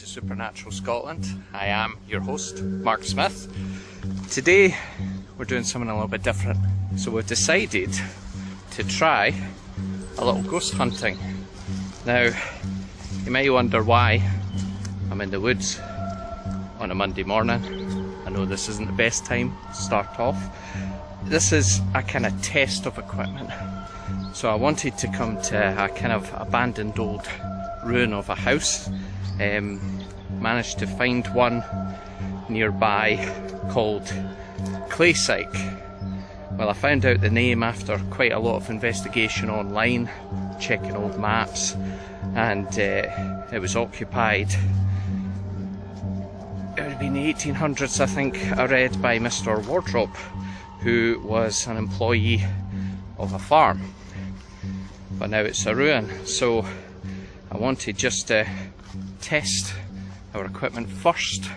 Supernatural Scotland. I am your host, Mark Smith. Today we're doing something a little bit different. So we've decided to try a little ghost hunting. Now, you may wonder why I'm in the woods on a Monday morning. I know this isn't the best time to start off. This is a kind of test of equipment. So I wanted to come to a kind of abandoned old ruin of a house. Managed to find one nearby called Claysyke. Well, I found out the name after quite a lot of investigation online, checking old maps, and it was occupied. It would have been the 1800s, I think, I read, by Mr. Wardrop, who was an employee of a farm. But now it's a ruin, so I wanted just to test our equipment first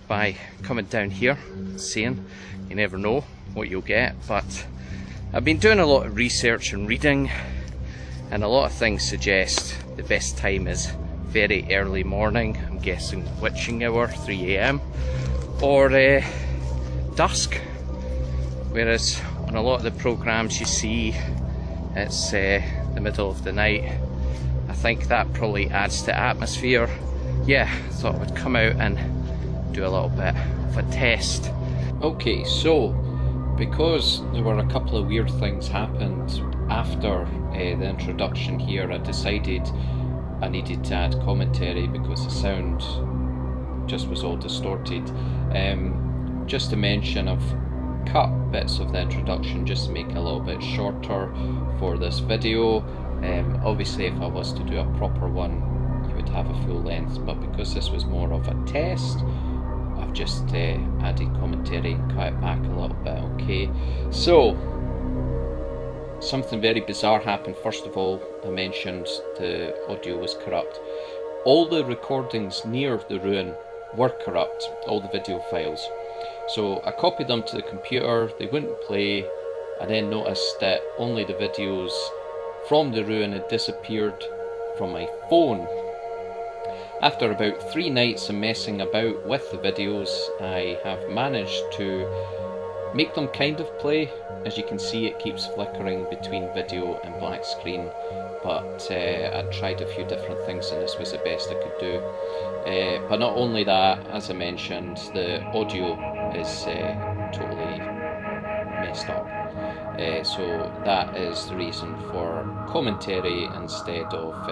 by coming down here, seeing. You never know what you'll get, but I've been doing a lot of research and reading, and a lot of things suggest the best time is very early morning. I'm guessing witching hour, 3 AM, or dusk, whereas on a lot of the programs you see it's the middle of the night. I think that probably adds to atmosphere. Yeah, I thought I would come out and do a little bit of a test. Okay, so because there were a couple of weird things happened after the introduction here, I decided I needed to add commentary because the sound just was all distorted. Just to mention, I've cut bits of the introduction just to make it a little bit shorter for this video. Obviously if I was to do a proper one you would have a full length, but because this was more of a test, I've just added commentary and cut it back a little bit. Okay, so something very bizarre happened. First of all, I mentioned the audio was corrupt. All the recordings near the ruin were corrupt, all the video files. So I copied them to the computer, they wouldn't play. I then noticed that only the videos from the ruin had disappeared from my phone. After about 3 nights of messing about with the videos, I have managed to make them kind of play. As you can see, it keeps flickering between video and black screen, but I tried a few different things and this was the best I could do. But not only that, as I mentioned, the audio is totally messed up. So that is the reason for commentary instead of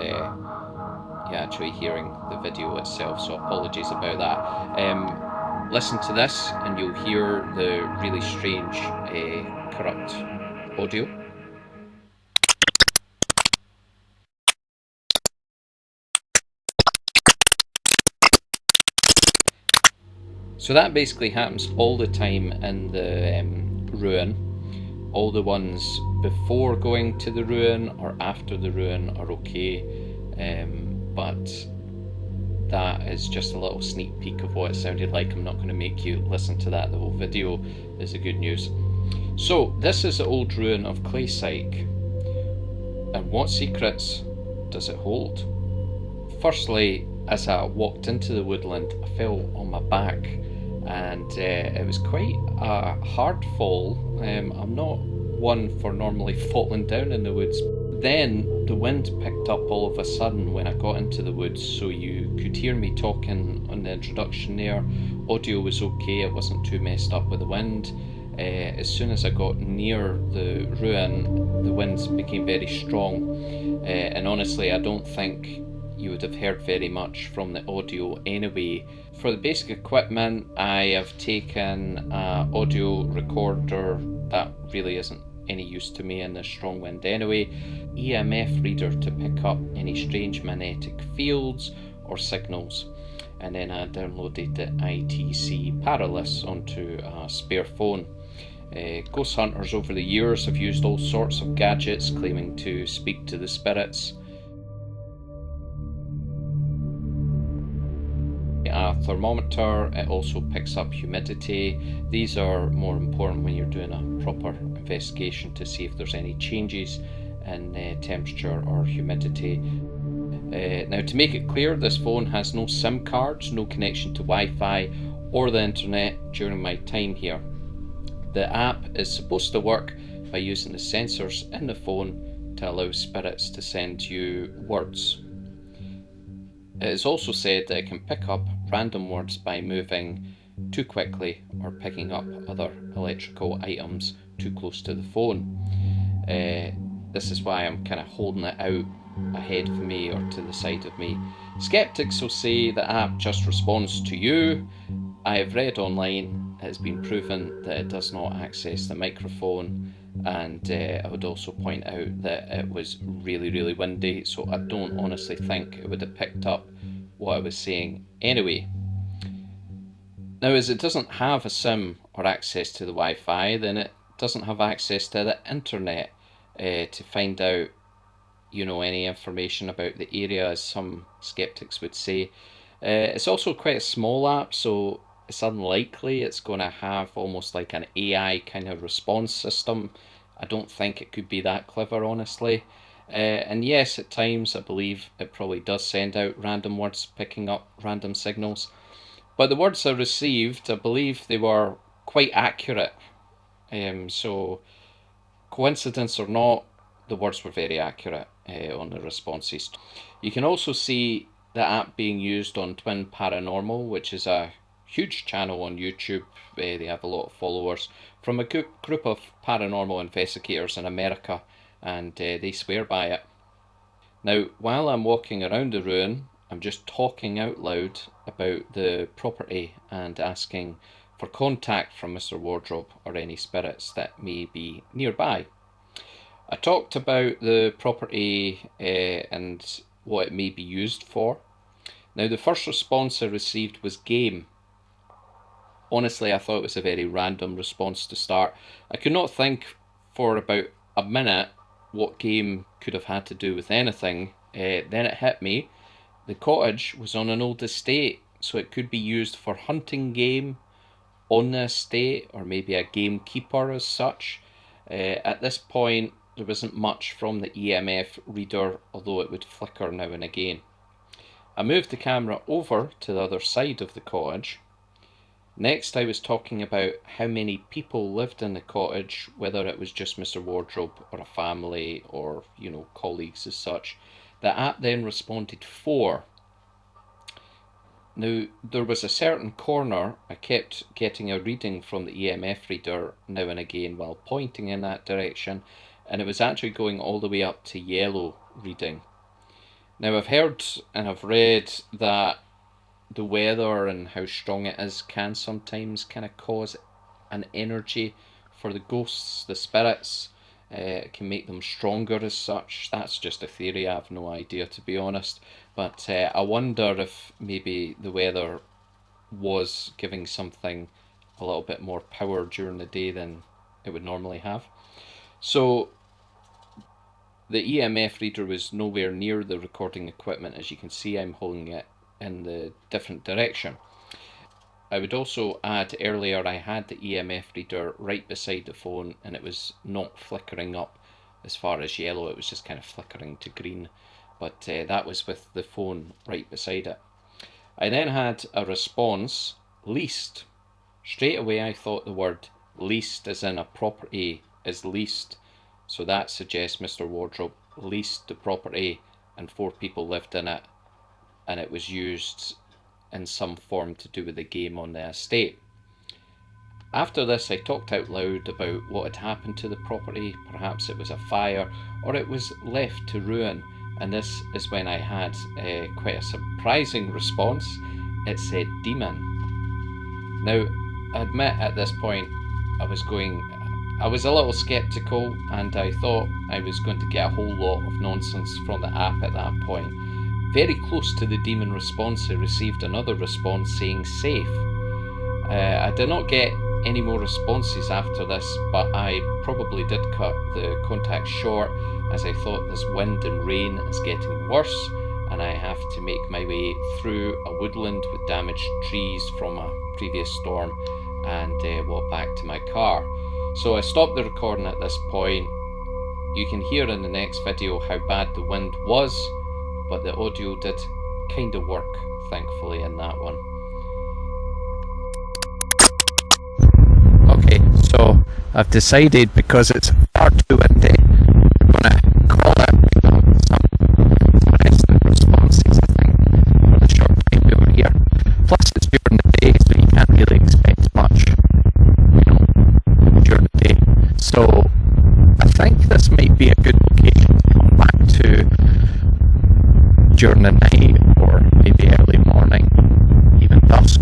actually hearing the video itself, so apologies about that. Listen to this and you'll hear the really strange corrupt audio. So that basically happens all the time in the ruin. All the ones before going to the ruin or after the ruin are okay, but that is just a little sneak peek of what it sounded like. I'm not going to make you listen to that. The whole video is the good news. So this is the old ruin of Claysyke, and what secrets does it hold? Firstly, as I walked into the woodland, I fell on my back, and it was quite a hard fall. I'm not one for normally falling down in the woods. Then the wind picked up all of a sudden when I got into the woods, so you could hear me talking on the introduction there. Audio was okay, it wasn't too messed up with the wind. As soon as I got near the ruin, the winds became very strong, and honestly I don't think you would have heard very much from the audio anyway. For the basic equipment, I have taken an audio recorder that really isn't any use to me in this strong wind anyway, EMF reader to pick up any strange magnetic fields or signals, and then I downloaded the ITC Paralus onto a spare phone. Ghost hunters over the years have used all sorts of gadgets claiming to speak to the spirits. A thermometer, it also picks up humidity. These are more important when you're doing a proper investigation to see if there's any changes in temperature or humidity. Now, to make it clear, this phone has no SIM cards, no connection to Wi-Fi or the internet during my time here. The app is supposed to work by using the sensors in the phone to allow spirits to send you words. It is also said that it can pick up random words by moving too quickly or picking up other electrical items too close to the phone. This is why I'm kind of holding it out ahead of me or to the side of me. Skeptics will say the app just responds to you. I have read online it has been proven that it does not access the microphone, and I would also point out that it was really windy, so I don't honestly think it would have picked up what I was saying anyway. Now, as it doesn't have a SIM or access to the Wi-Fi, then it doesn't have access to the internet to find out, any information about the area, as some skeptics would say. It's also quite a small app, so it's unlikely it's going to have almost like an AI kind of response system. I don't think it could be that clever, honestly. And yes, at times I believe it probably does send out random words, picking up random signals. But the words I received, I believe they were quite accurate. So coincidence or not, the words were very accurate on the responses. You can also see the app being used on Twin Paranormal, which is a huge channel on YouTube. They have a lot of followers from a group of paranormal investigators in America, and they swear by it. Now, while I'm walking around the ruin, I'm just talking out loud about the property and asking for contact from Mr. Wardrobe or any spirits that may be nearby. I talked about the property and what it may be used for. Now, the first response I received was game. Honestly, I thought it was a very random response to start. I could not think for about a minute what game could have had to do with anything. Then it hit me. The cottage was on an old estate, so it could be used for hunting game on the estate, or maybe a gamekeeper as such. At this point, there wasn't much from the EMF reader, although it would flicker now and again. I moved the camera over to the other side of the cottage. Next, I was talking about how many people lived in the cottage, whether it was just Mr. Wardrobe or a family or, colleagues as such. The app then responded 4. Now, there was a certain corner I kept getting a reading from the EMF reader now and again while pointing in that direction, and it was actually going all the way up to yellow reading. Now, I've heard and I've read that the weather and how strong it is can sometimes kind of cause an energy for the ghosts, the spirits. It can make them stronger as such. That's just a theory, I have no idea, to be honest. But I wonder if maybe the weather was giving something a little bit more power during the day than it would normally have. So the EMF reader was nowhere near the recording equipment. As you can see, I'm holding it in the different direction. I would also add, earlier I had the EMF reader right beside the phone and it was not flickering up as far as yellow, it was just kind of flickering to green, but that was with the phone right beside it. I then had a response, leased. Straight away I thought the word leased as in a property is leased, so that suggests Mr. Wardrobe leased the property and 4 people lived in it, and it was used in some form to do with the game on the estate. After this, I talked out loud about what had happened to the property. Perhaps it was a fire or it was left to ruin, and this is when I had quite a surprising response. It said demon. Now, I admit at this point I was a little skeptical, and I thought I was going to get a whole lot of nonsense from the app at that point. Very close to the demon response, I received another response saying safe. I did not get any more responses after this, but I probably did cut the contact short, as I thought this wind and rain is getting worse and I have to make my way through a woodland with damaged trees from a previous storm and walk back to my car. So I stopped the recording at this point. You can hear in the next video how bad the wind was, but the audio did kind of work, thankfully, in that one. Okay, so I've decided, because it's far too windy, we're going to call it some interesting responses, I think, for the short time we were here. Plus it's during the day, so you can't really expect much, during the day. So I think this might be a good location to come back to during the night, or maybe early morning, even dusk,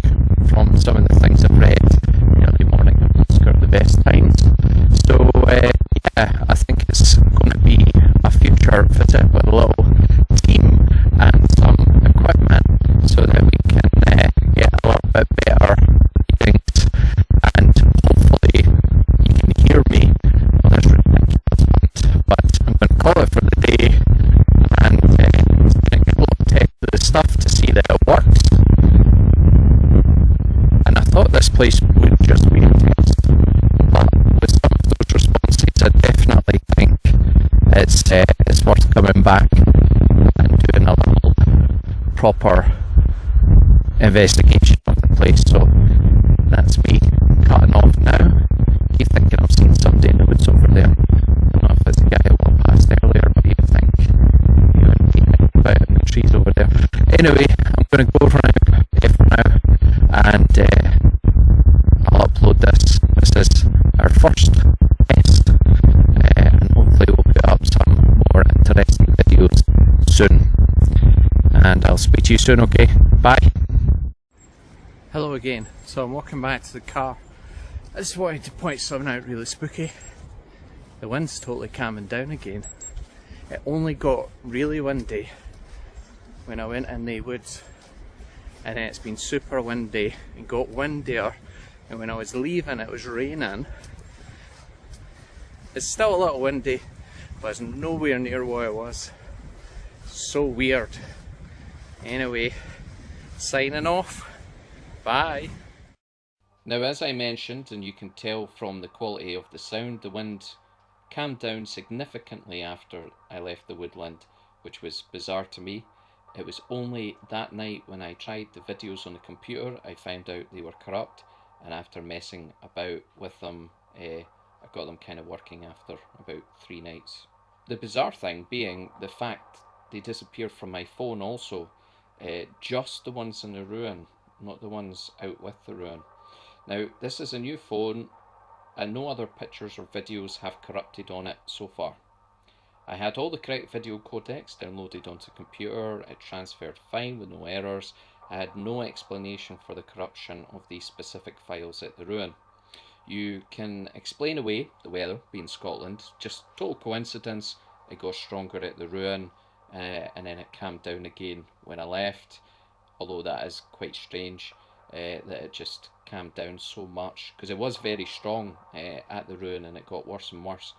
from some of the things I've read. Early morning and dusk are the best times. So yeah, I think it's going to be a future visit with a little team and some equipment, so that we can get a little bit better readings, and hopefully you can hear me on this ridiculous hunt. But I'm going to call it for the day, and I'm going to get a little test of the stuff to see that it works. And I thought this place would just be a test, but with some of those responses, I definitely think it's worth coming back and doing a little proper investigation of the place. So that's me cutting off now. I keep thinking I've seen somebody in the woods over there. I don't know if it's the guy who walked past earlier, but you think you wouldn't be hanging about in the trees over there. Anyway, I'm going to go for now, and I'll upload this. This is our first test, and hopefully we'll put up some more interesting videos soon. And I'll speak to you soon, okay? Bye. Hello again. So I'm walking back to the car. I just wanted to point something out really spooky. The wind's totally calming down again. It only got really windy when I went in the woods, and then it's been super windy and got windier, and when I was leaving it was raining. It's still a little windy, but it's nowhere near what it was. So weird. Anyway, signing off. Bye. Now, as I mentioned, and you can tell from the quality of the sound, the wind calmed down significantly after I left the woodland, which was bizarre to me. It was only that night when I tried the videos on the computer I found out they were corrupt, and after messing about with them, I got them kind of working after about 3 nights. The bizarre thing being the fact they disappeared from my phone also, just the ones in the ruin, not the ones out with the ruin. Now, this is a new phone, and no other pictures or videos have corrupted on it so far. I had all the correct video codecs downloaded onto the computer, it transferred fine with no errors. I had no explanation for the corruption of these specific files at the ruin. You can explain away the weather being Scotland, just total coincidence. It got stronger at the ruin, and then it calmed down again when I left, although that is quite strange that it just calmed down so much, because it was very strong at the ruin and it got worse and worse.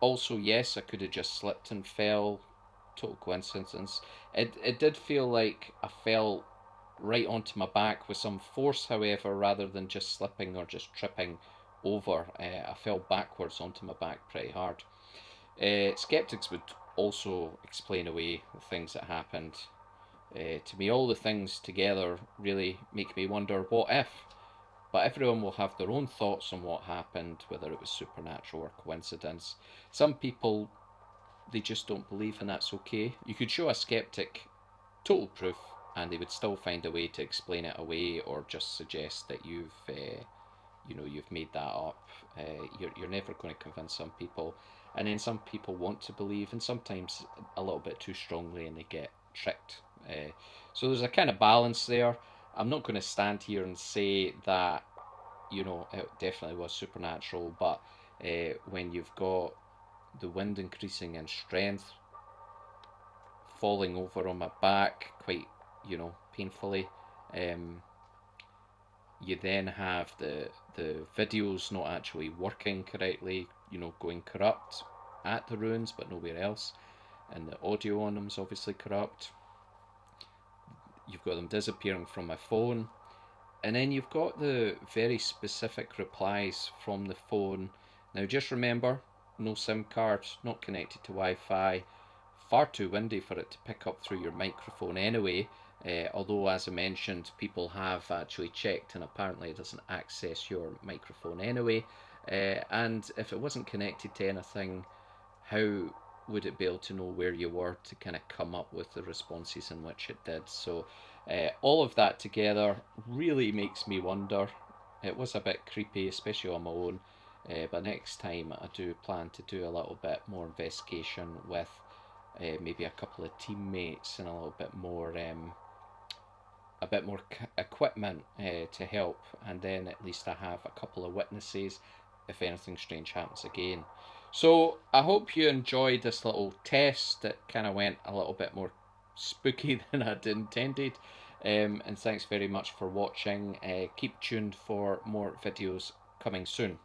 Also, yes, I could have just slipped and fell, total coincidence. It did feel like I fell right onto my back with some force, however, rather than just slipping or just tripping over. I fell backwards onto my back pretty hard. Skeptics would also explain away the things that happened. To me, all the things together really make me wonder, what if? But everyone will have their own thoughts on what happened, whether it was supernatural or coincidence. Some people, they just don't believe, and that's okay. You could show a skeptic total proof and they would still find a way to explain it away, or just suggest that you've made that up. You're never going to convince some people, and then some people want to believe, and sometimes a little bit too strongly, and they get tricked. So there's a kind of balance there. I'm not going to stand here and say that, it definitely was supernatural, but when you've got the wind increasing in strength, falling over on my back quite, painfully, you then have the videos not actually working correctly, going corrupt at the ruins but nowhere else, and the audio on them is obviously corrupt. You've got them disappearing from my phone, and then you've got the very specific replies from the phone. Now just remember, no SIM card, not connected to Wi-Fi, far too windy for it to pick up through your microphone anyway. Although, as I mentioned, people have actually checked and apparently it doesn't access your microphone anyway. And if it wasn't connected to anything, how would it be able to know where you were to kind of come up with the responses in which it did? So all of that together really makes me wonder. It was a bit creepy, especially on my own. But next time I do plan to do a little bit more investigation with maybe a couple of teammates and a bit more equipment to help, and then at least I have a couple of witnesses if anything strange happens again. So I hope you enjoyed this little test that kind of went a little bit more spooky than I'd intended. And thanks very much for watching. Keep tuned for more videos coming soon.